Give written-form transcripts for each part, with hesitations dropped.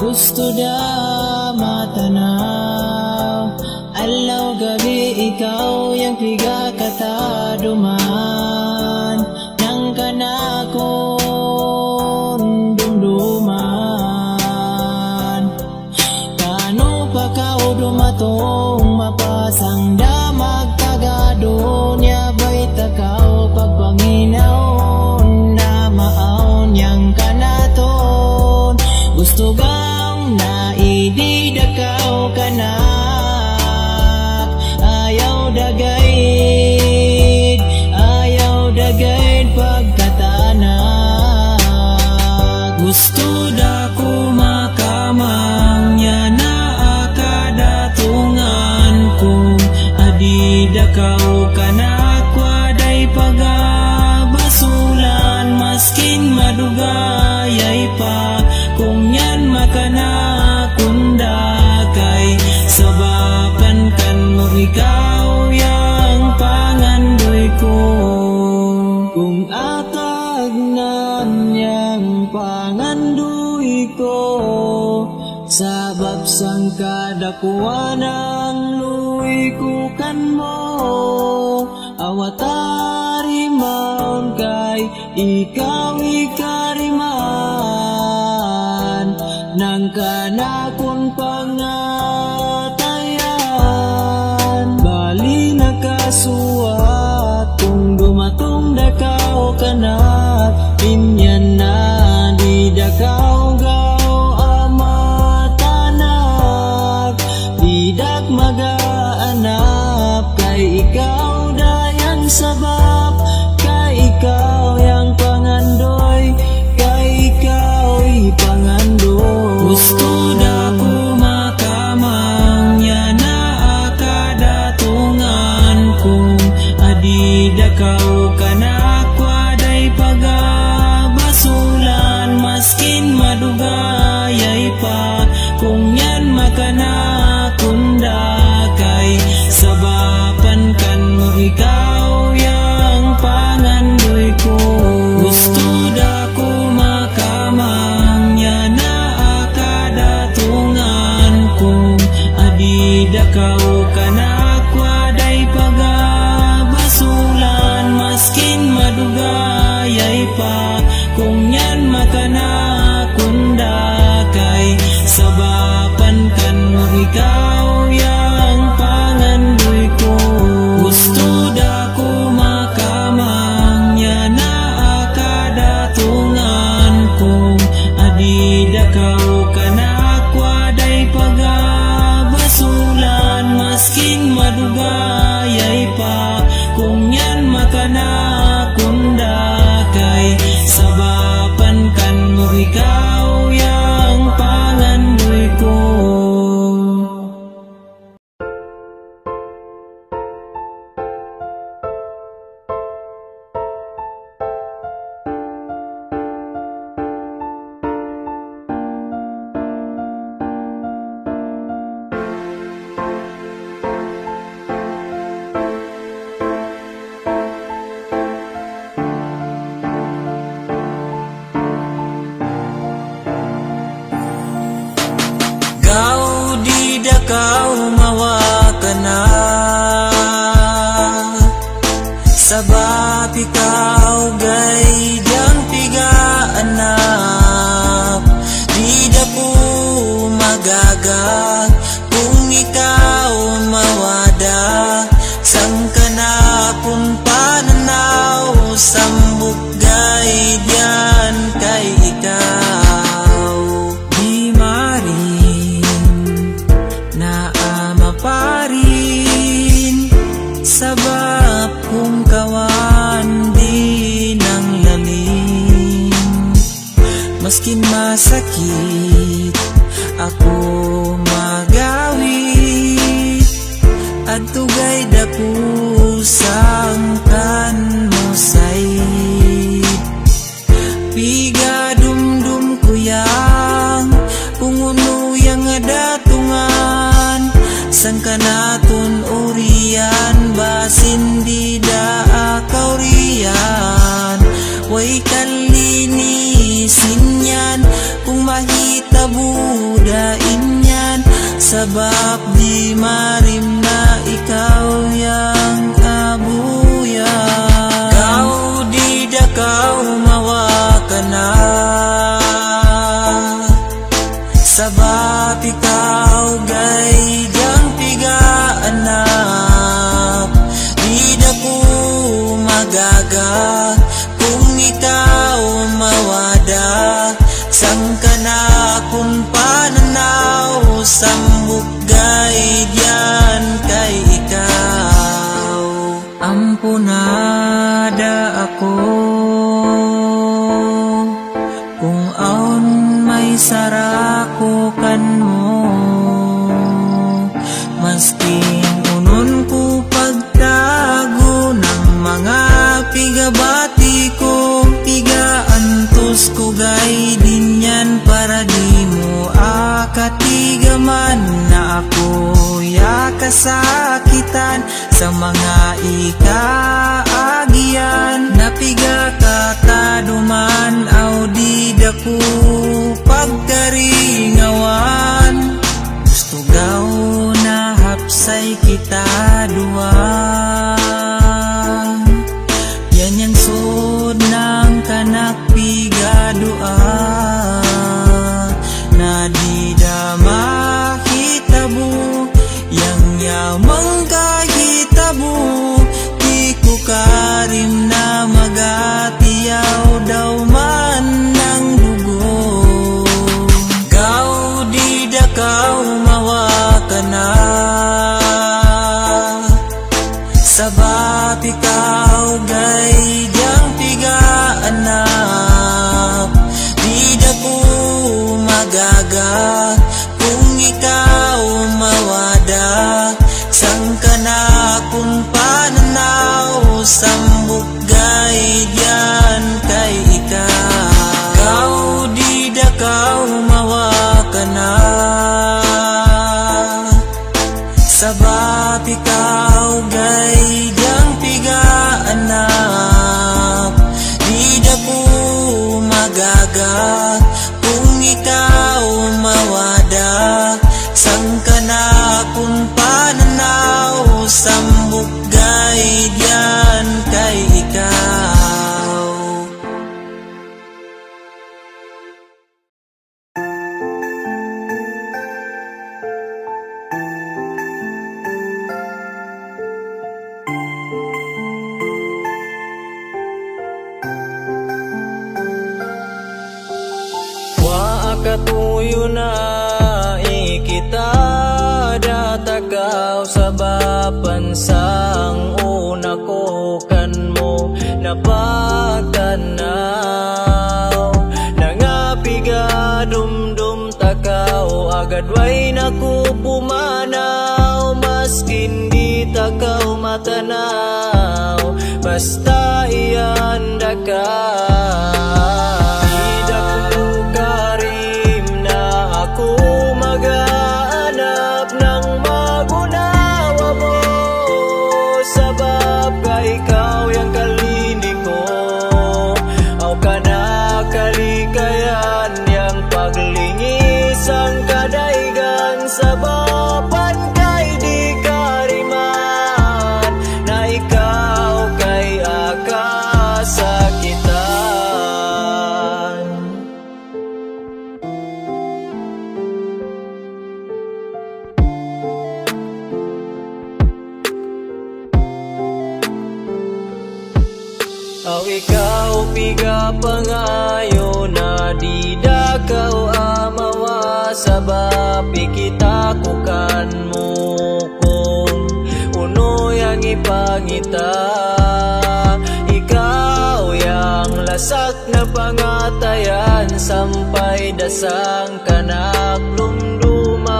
Gusto da matanaw, alaw gabi ikaw yang piga kata duman, nang kanakon dumduman. Kano pa kao dumatong mapasang damag tagadon, yabay takaw pagpanginaon na maaon yang kanaton. Gusto gang naididakaw kanak, ayaw dagayid pagkatanak. Gusto da ko makamang ya na akadatungan kung adidakaw kanak, waday pagabasulan maskin madugayay pa. Kung yan makanakunda kay sabapan kan mo ikaw yang pangandoy ko. Kung atag nan yang pangandoy ko, sabab sang kadakuan ang luy ko kan mo. Awatari maun kay ikaw ikariman, nang kanakon pangatayan. Bali nakasuat kung dumatong dakaw kanak, inyan na di dakaw gaw amatanak. Didak magaanap kay ikaw dayan sabab, kay ikaw yang pangandoy, kay ikaw ipangandoy. Gusto da ko makamang ya na akadatungan kung adidakaw kanak, waday pagabasulan maskin madugayay pa. Kung yan makanakunda kay sabapan kan mo ikaw yang pangandoy ko. Gusto da ko makamang ya na akadatungan kung adidakaw kanak, waday pagabasulan maskin madugayay pa. Kung yan makanakunda kay sabapan kan mo ikaw yang pangandoy ko. Gusto da ko makamang ya na akadatungan kung adidakaw kanak, waday pagabasulan maskin madugayay pa. Kung yan makanakunda kay sabapan kan mo ikaw yang pangandoy ko. Kau didakaw mawakana, sabab ikaw gaydang pigaanap. Di da ko magagak kung ikaw mawada, sang kanakong pananaw sambuk gaydyan kay ikaw. Maskin masakit ako magawit at tugay dako sangkan mo sayit. Piga dumdum kuyang punguno yang datungan sangka naton urian basin di daakaw riyan. Way kalinisin yan kung mahitabo dain yan, sabab di marim na ikaw yang abuyan. Kau di dakaw mawaka na, sabab ikaw gay jang pigaanap. Di dako magaga kung ikaw mawada, sangka na kung pananaw sambuk gay diyan kay ikaw. Ampunada ako kung aon may sarako kan mo, maskin unon ko pagtago ng mga pigabati ko. Pigaantos ko gay din yan para di mo akatigaman na ako ya kasakitan sa mga ikaagian. Napiga kataduman aw di dako pagkaringawan, gusto gaw na hapsay kita dua. Yan yang sud ng kanak pigadua na di dama hitabo yang yamang kahitabo. Di ko karim na magatiyaw daw man ng dugo. Gaw di dakaw mawaka na, sabab ikaw gay diyang pigaanap. Di dako magaga kung ikaw mawada, sangka na kung pananaw sambuk gay diyan kay ikaw. Kau di dakaw mawaka na, sabab ikaw gay diyang pigaanap. Di dako magaga kung ikaw mawada, sangka na kung pananaw sambuk gay diyan kay ikaw. Katuyo na ikita datagaw sabab pansang una ko kan mo napagtanaw. Nangapiga dumdum takaw agad way naku pumanaw, maskin di takaw matanaw basta iyan dakaw. Ako maghanap ng magunawa mo, sabab ka ikaw yang kalini ko. Aw ka na kalikayan yang paglingis ang kadaigan, sababan kay di kariman na ikaw kay akasakitan. Aw ikaw piga pangayo na di dakaw amawa, sabab ikita kukan mo kung uno yang ipangita. Ikaw yang lasak na pangatayan sampai dasang kanak lumduman.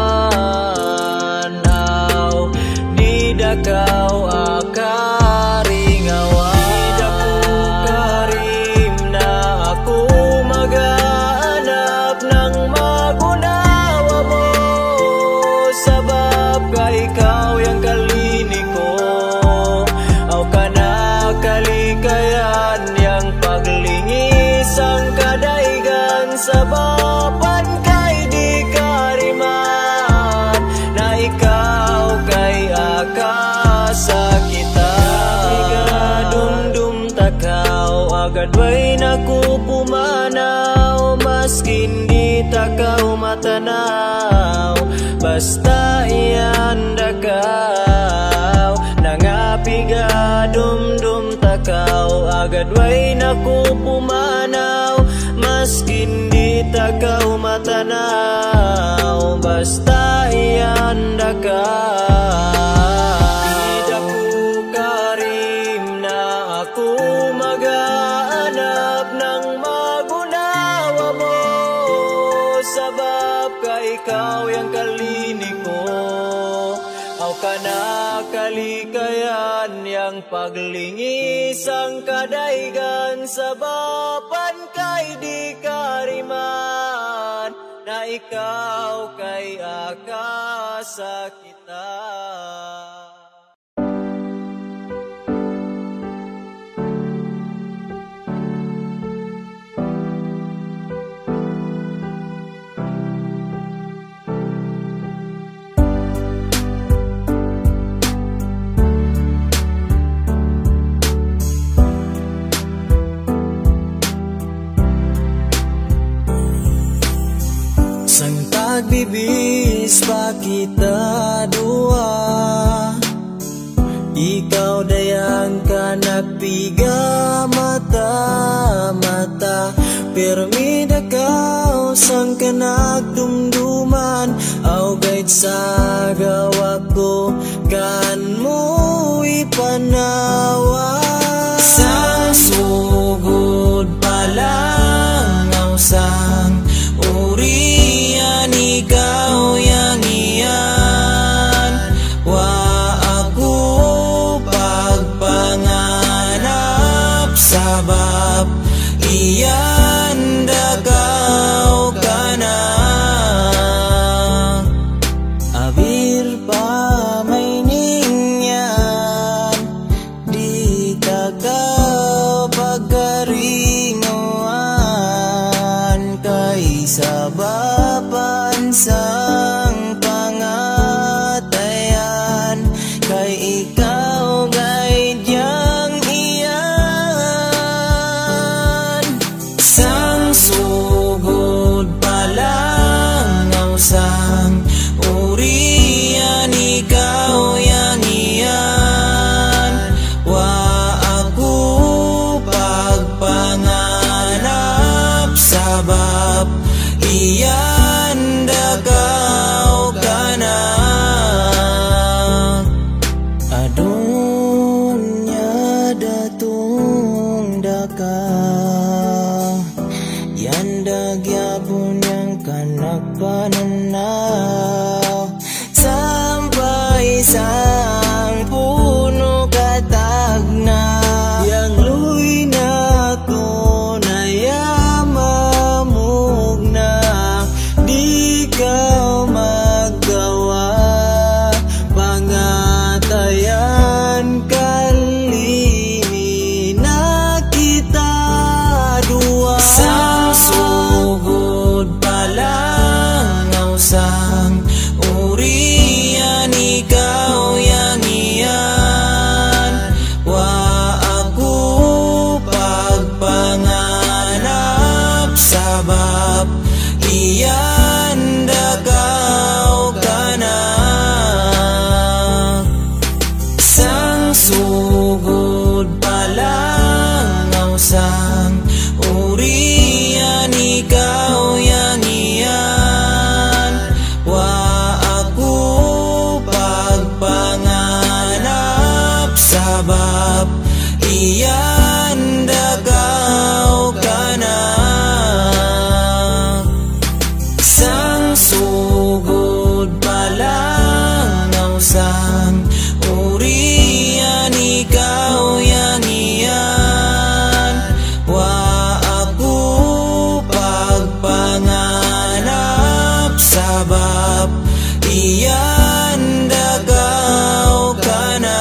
Aw di dakaw akaringawa, di dako karim na ako maghanap ng magunawa mo, sabab ka ikaw yang kalini ko. Aw ka na kalikayan yang paglingis ang kadaigan, sababan kay di kariman na ikaw kay akasa kita. Dumdum takaw agad way naku pumanaw, maskin di takaw matanaw, basta iyan dakaw. Nangapiga dumdum takaw agad way naku pumanaw, maskin di takaw matanaw, basta iyan dakaw. Di dako karim na ako maghanap ng magunawa mo, sabab ka ikaw yang kalini ko. Aw ka na kalikayan yang paglingis ang kadaigan, sababan kay di kariman na ikaw kay akasa kita. Sang pagbibis pa kita dua, ikaw dayang ka nagpiga mata-mata, permi dakaw sang ka nagdumduman. Aw gayt sa gawa ko kan mo ipanawa, sa sugod pa lang aw sang urian ikaw yang iyan. Wa ako pagpanganap, sabab iyan dakaw ka na. Abir pa may ningyan, di takaw pagkaringuan, kay sababan sang pangatayan, kay ikaw gayd yang iyan. Sang sugod pa lang aw sang urian ikaw yang iyan. Wa ako pagpanganap, sabab iyan dakaw ka na. Adunya datong dakaw, yan dagyapon yang kanak pananaw, sampai sang puno katagna, yang luy na ko na yamamugna, di ka maggawa pangatayan kalini na kita dua. Sang sugod pa lang aw sang urian ikaw yang iyan. Wa ako pagpanganap, sabab iyan dakaw ka na. Sang sugod pa lang aw sang urian ikaw yang iyan. Wa ako pagpanganap, sabab iyan dakaw Diyan dagaw ka na.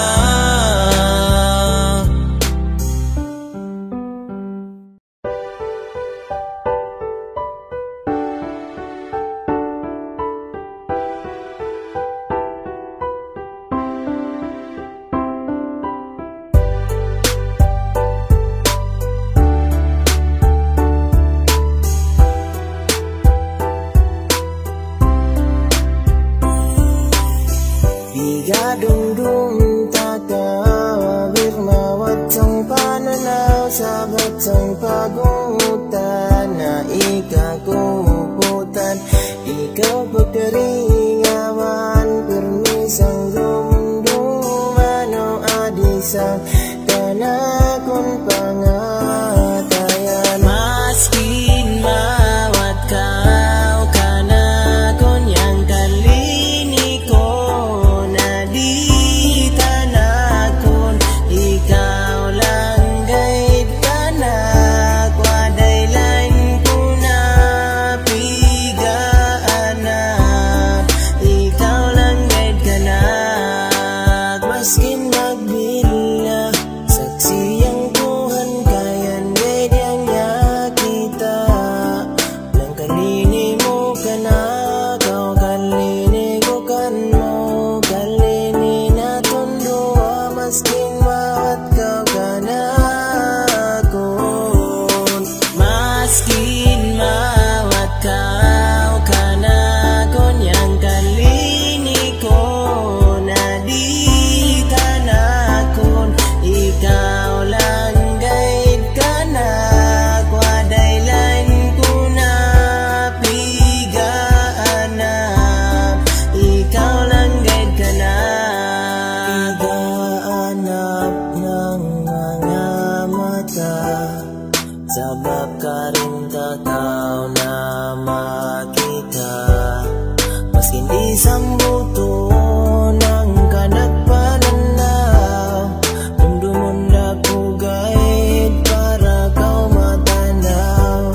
Dung takaw birmawat sang pananaw sabat sang pagungutan na ikakuputan ikaw pagkaringawan permisang dumduman o adisang kanakon pangatayan Maskin mawat kau kanakon yang kalini ko sabab karinta tao na makita maskin di sambuto ng kanagpananaw dumdumon na pugay para kau matanaw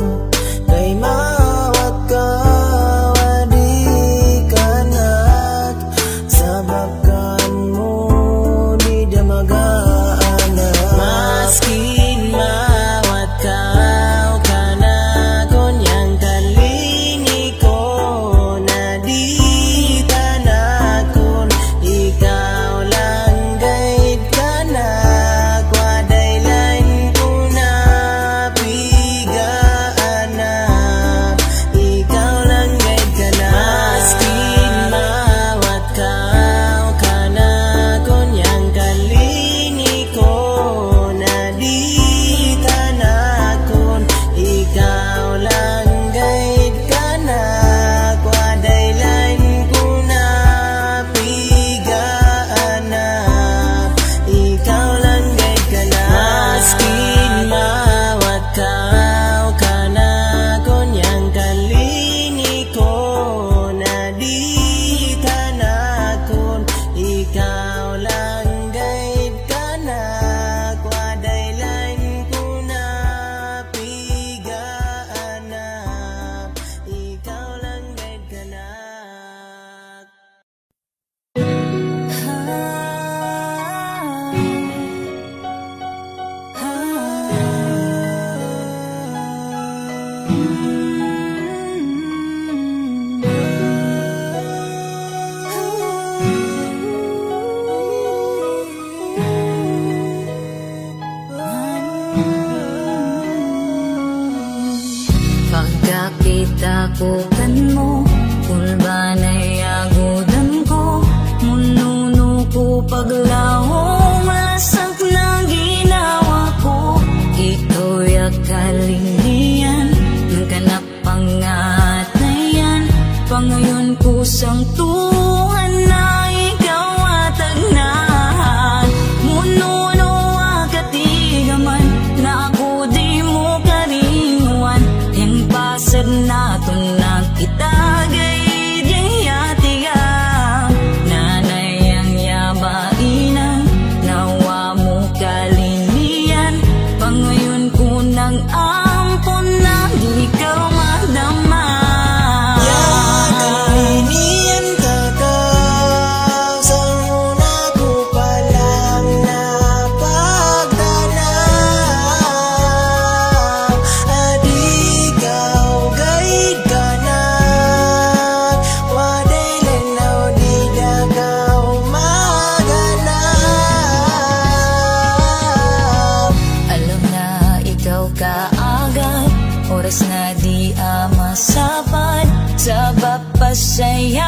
kay mawat kau adi kanak sabab kan mo di damagaan na maskin mawat kau kanakon yang kalini ko na di tanakon ikaw lang guide ka na kwaday lain ko na pigaan na ikaw lang guide ka na maskin mawat kau kanakon yang kalini ko na di tanakon ikaw lang guide ka na kwaday lain ko na pigaan na ikaw lang guide ka na maskin mawat kau kanakon yang kalini ko na di tanakon ikaw lang guide ka na kwaday lain ko na pigaan na ikaw lang guide ka na. Pagkakita ko kanmo kulbanay agudan ko mununo ko paglawong lasak na ginawa ko ito'y akalinian ng kanak pangatayan pangayon ko sang tuhan na ikaw atagnahan mununo akatigaman na ako di mo karinguan yang pasad nato na kita oras na di masapad. Sabab pasaya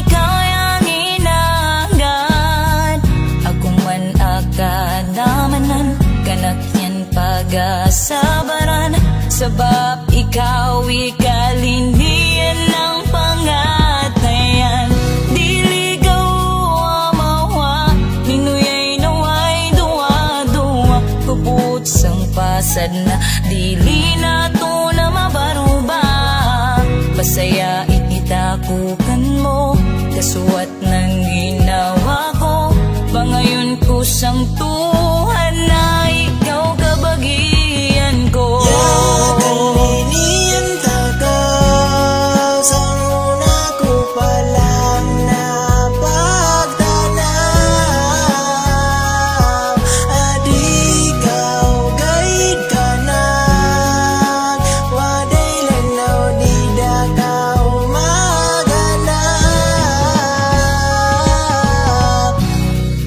ikaw yang inaanggan. Ako man akadamanan kanak yan pag-asabaran. Sabab ikaw ikalindian ng pangatayan. Diligaw amawa minuyay naway duwa-duwa. Kuput sang pasad na dili na to na mabaruba. Pasaya ititakukan mo kasuwat ng ginawa ko. Bangayon ko sang tuhan na ikaw kabagian ko. Kalinian takaw sa una ko palang napagtanaw. Adikaw guide ka na, waday lanaw di dakaw maganap.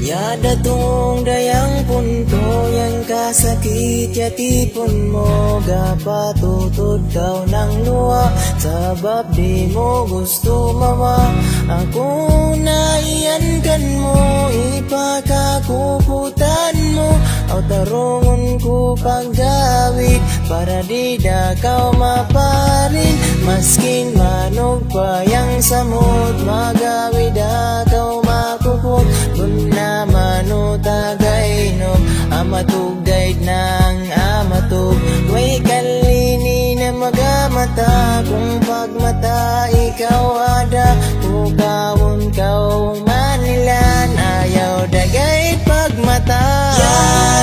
Yada tung dayang punto yang kasakit yatipon mo. Gapatutod daw ng luwa sabab di mo gusto mawa. Ako na iyankan mo, ipakakuputan mo. Aw tarungon ko paggawid para di dakaw maparin. Maskin manog pa yang samot, magawid akaw makupot. Kung naman o tagainom, amatugdaid ng amatug. Way kalini na magamata, kung pagmata ikaw ada. Kukawon kau manilan, ayaw dagay pagmata.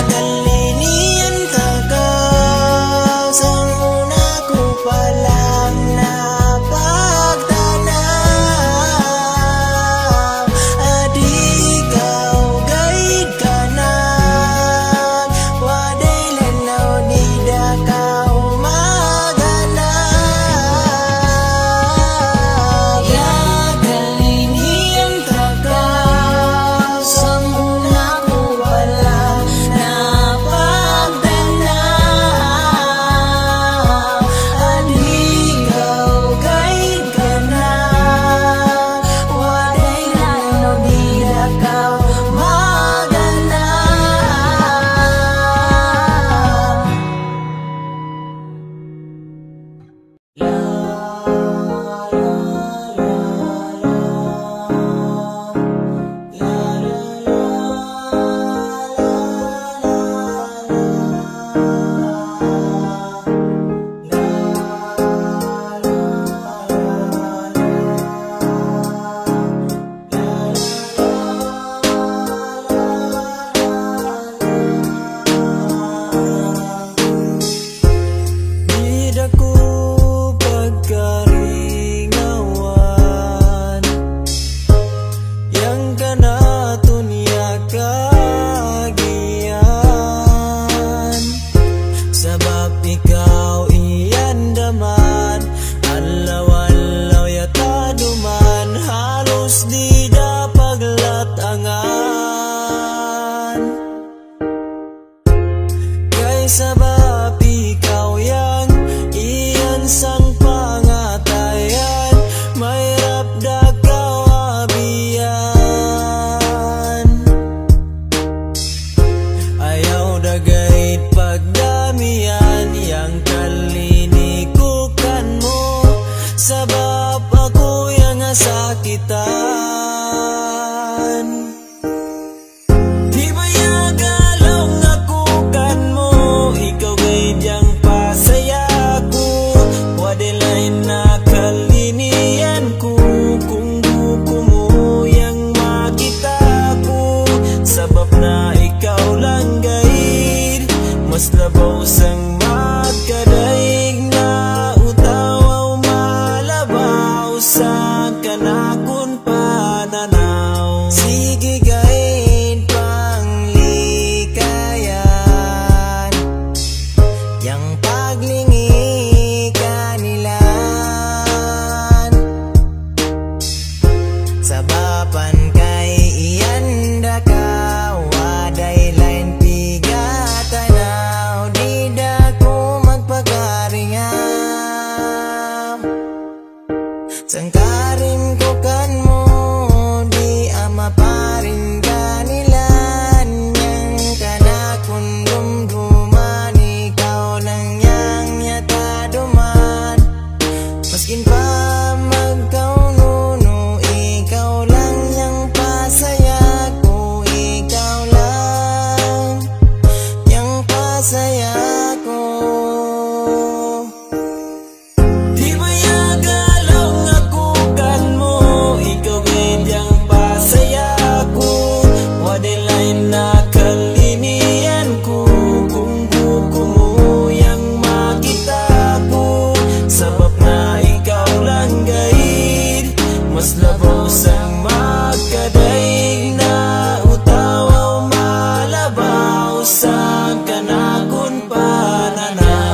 Kalinian takaw sa una ko palang napagtanaw. Adikaw guide ka na, waday lanaw di dakaw maganap. Kalinian takaw sa una ko palang napagtanaw. Adikaw guide ka na, waday lanaw di dakaw Di ko pagkaringawan, yang kanatun kagiyan. Sabab ikaw iyan daman, alaw-alaw yata duman. Halos di da paglatangan. Kay sabab ikaw yang iyan sang pangatayan, may rapda kawabiyan. Ayaw dagay pagdamian, yang kalinikukan mo. Sabab ako yang sakitan. Di ba yagalaw nga kukan mo, ikaw gay diyang pasaya ko. Wadilay na kalinian ko, kung buko mo yang makita ko. Sabab na ikaw lang gayid, mas labaw sang magkadaig na utaw. Malabaw sa kanakon pa Sangkarin ko kan mo di ama parin kanilan yang kana kundum duman ikaw lang yang nyata duman maskin pa magkaununo ikaw lang yang pasaya ko ikaw lang yang pasaya ko. Mas labaw sang magkadaig na utawaw malabaw sang kanakon pananaw.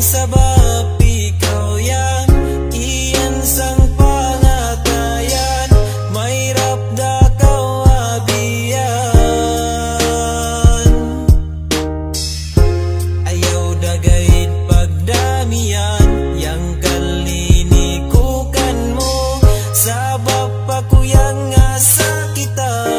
Sabab ikaw yan, iyan sang pangatayan, may rapda kawabiyan. Ayaw dagayid pagdamian, yang kalinikukan mo, sabab pakuyang nga sakitan.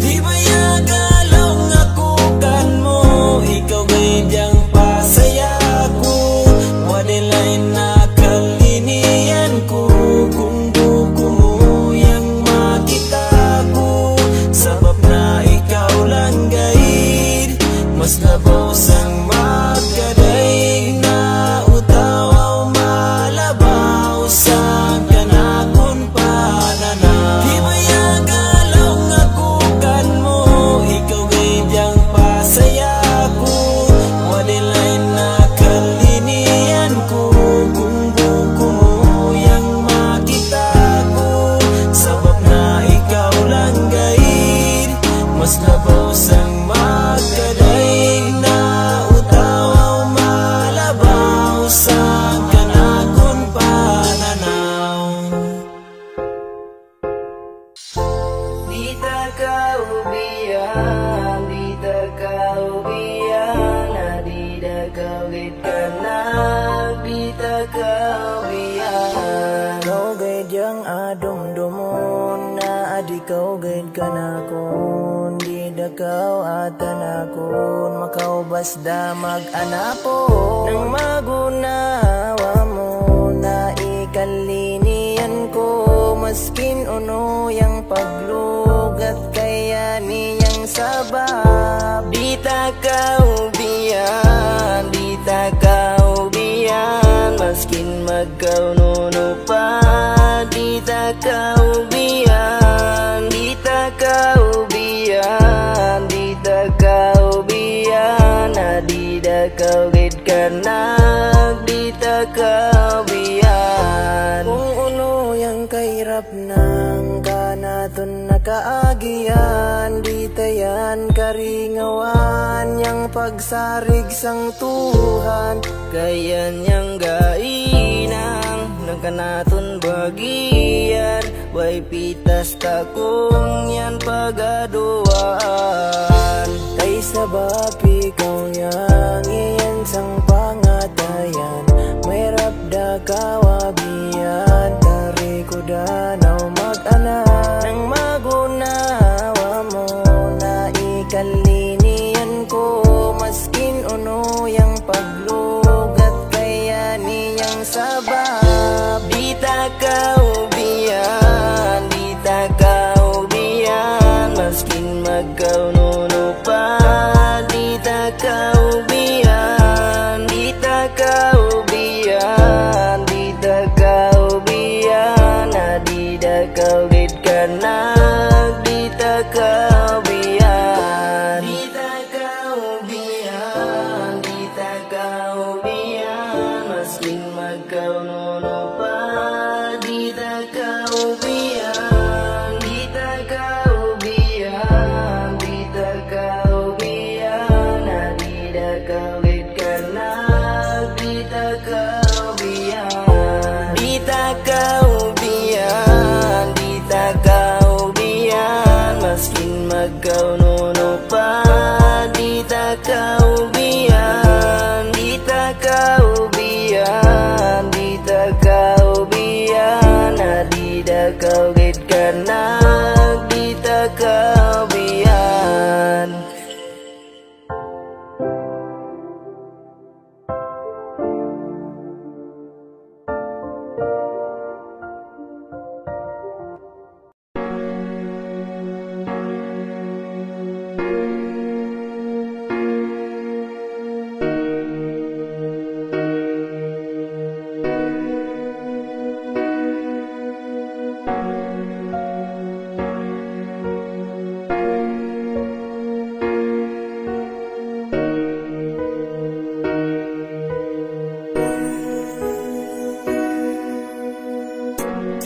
Di ba yagalaw nga kukan mo, ikaw gayang pasaya ko, wadilay na kalinian ko, kung buko mo yang makita ko, sabab na ikaw lang gayid, mas labaw sang magkadaig na utawaw malabaw sang kanakon pananaw. Di ba yagalaw nga kukan mo, ikaw gayang pasaya ko, wadilay na kalinian ko, kung buko mo yang makita ko, sabab na ikaw lang gayid, mas labaw sang magkadaig na utawaw malabaw sang kanakon pananaw. Di ta kaubiyan, di ta kaubiyan, di ta kaugit ka na, di ta kaubiyan. Kaugit yang adum-dumon na adi kaugit ka na kun, di da kau atan akun, makaubas da mag-anapon. Nang magunawa mo na ikalinian ko, maskin uno yang paglugat kaya niyang sabab. Di ta kaubiyan, di ta kaubiyan, maskin magkaununo pa. Di ta kaubiyan, di ta kaubiyan, di ta kaubiyan, di ta kaugit ka na, di ta kaubiyan. Kung uno yang kahirap ng kanaton nakaagian, di tayan karingawan yang pagsarig sang Tuhan, kaya niyang gainang ng kanaton bagian, way pitas takong yan pagaduan. Kay sabab ikaw yan, iyan sang pangatayan, may rapda kawabiyan, tari ko danaw mag-anak. Nang magunawa mo na ikalinian ko, maskin uno yang paglugat kaya niyang sabab. Di ta kaubiyan, di ta kaubiyan, maskin magkaununo pa. Di ta kaubiyan, di ta kaubiyan, di ta kaubiyan, di ta kaugit ka na, di ta kaubiyan. Di ta kaubiyan, di ta kaubiyan, maskin magkaununo pa.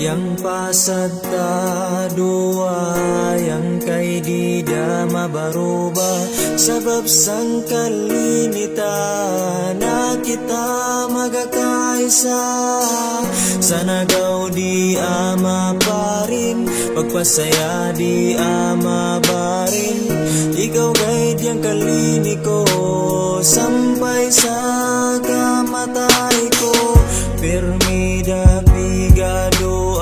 yang pasagta dua, yang kay di da mabaruba. Sabab sang kalinitan na kita magakaisa, sana gaw di ama pa rin, pagpasaya di ama barin. Ikaw gay diyang kalini ko, sampay sa kamatay ko. Permida pigado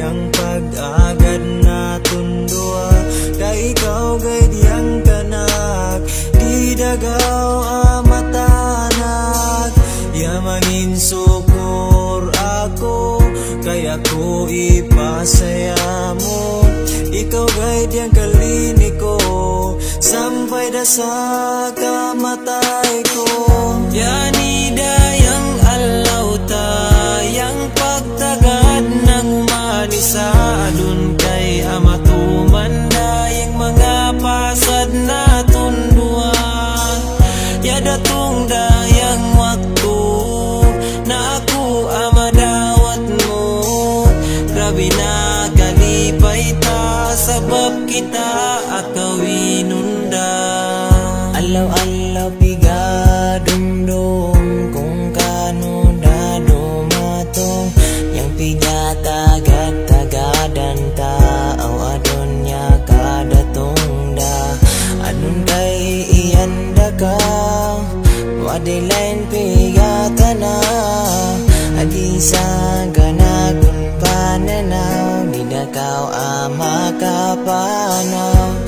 ang pag-agad na tundua, kay ikaw gay diyang kanak, di dagaw amatanak. Yamangin sukur ako, kaya ko ipasaya mo. Ikaw gay diyang kalini ko, sampay da sa kamatay ko. Yani dayang alaw tayang pagtagad ng umanisa, dun kay amatuman dayang mga pasad na tundua. Yadatong dayang waktu na ako amadawat mo, grabe na kalipay ta, sabab kita akawinunda. Alaw-alaw pigadumdum kung kano na dumatong, yang pigatagad-tagadan tao adon niya kadatong da. Anun kay iyanda ka, wadilain pigatana, adisa ganakun pananaw, nidakaw ama kapanaw.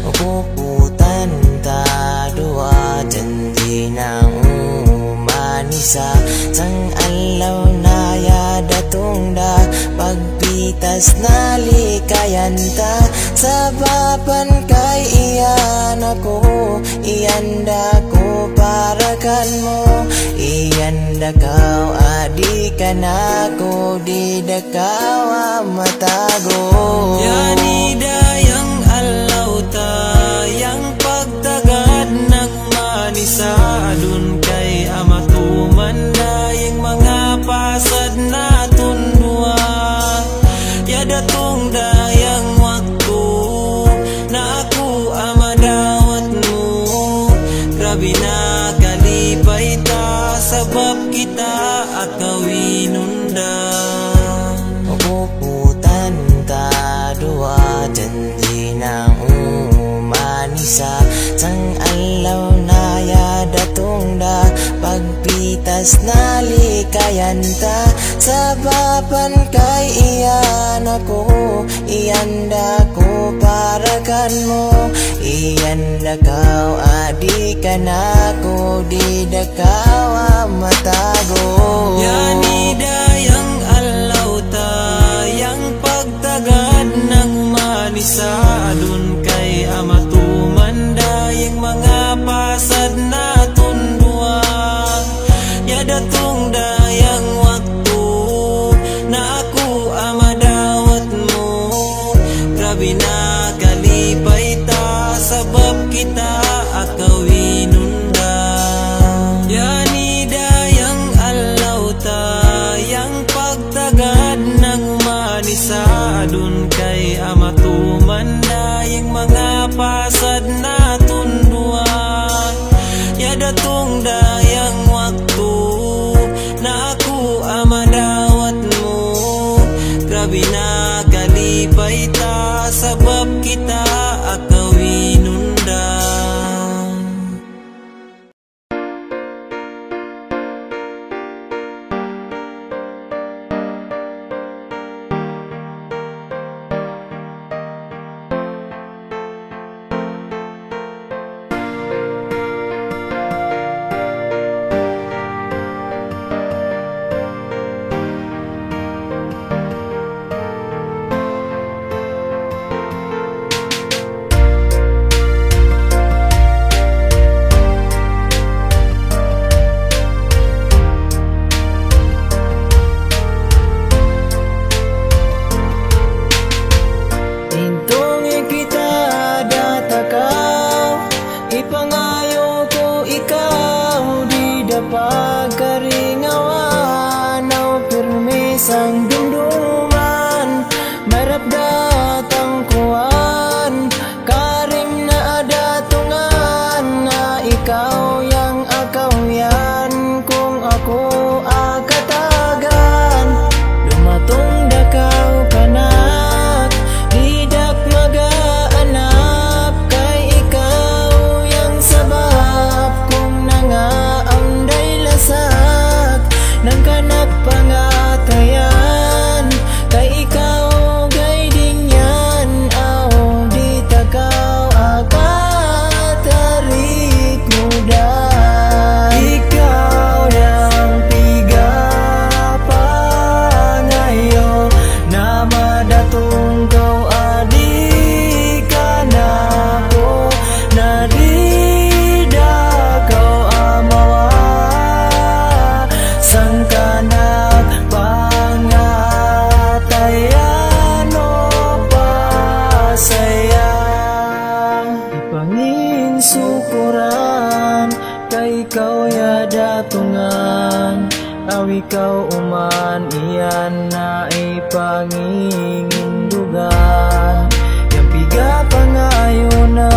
Upuputan ta dua, janji ng umanisa, sang alaw na yadatong da, pagpitas na likayan ta. Sababan kay iyan ako, iyanda ko parakan mo. Iyanda kaw adi ka na ko, di dakaw matago. Yani dayang alaw tayang pagtagad ng manisa, dun kay amatuman dayang mga pasad na tundua. Yadatong dayang waktu na ako amadawat mo, grabe na kalipay ta, sabab kita akawinunda. Upuputan ta dua, janji ng umanisa, sang alaw na yadatong da, pagpitas na likayan ta. Sababan kay iyan ako, iyanda ko parakan mo. Iyanda kaw adi ka na ko, di dakaw matago. Yani dayang alaw tayang pagtagad ng manisa, dun kay amatuman dayang mga pasad na tundua. Yadatong dayang waktu na ako amadawat mo, grabe na kalipay ta, sabab kita akawinunda. Yani dayang alaw tayang pagtagad ng umanisa, dun kay amatuman dayang mga pasad na tundua. Yadatong dayang waktu na ako amadawat mo, grabe na kalipay ta, sabab kita akawinunda. pagkaringawan, au pirmi sang dumduma. aw ikaw uman iyan na ipangingindugan. Yang piga pangayo na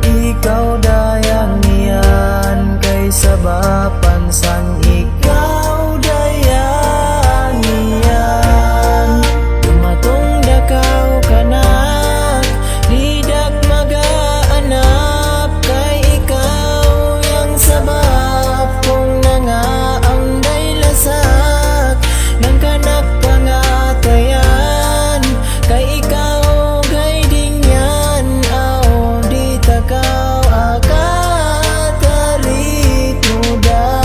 ikaw dayang iyan, kay sabab pansang ikaw dayang iyan. Dumatong dakaw kanak lidak magaanap, kay ikaw yang sabab kung nangaamday lasak ng kanak pangatayan. Kay ikaw guiding yan aw di takaw akatarito da.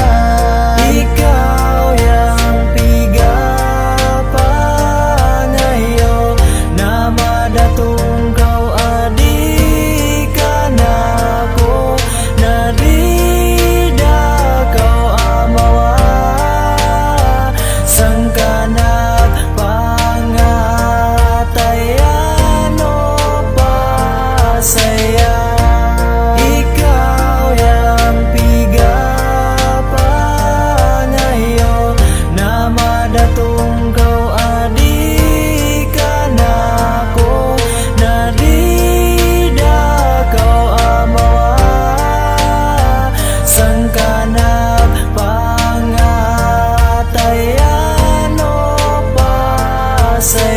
Ikaw yang piga pangayo na madatong kau adik kanako, na rida kau amawa sang kanak pangatayan o pasaya. Ikaw yang piga pangayo na madatong kau adik kanako, na rida kau amawa sang kanak pangatayan o pasaya.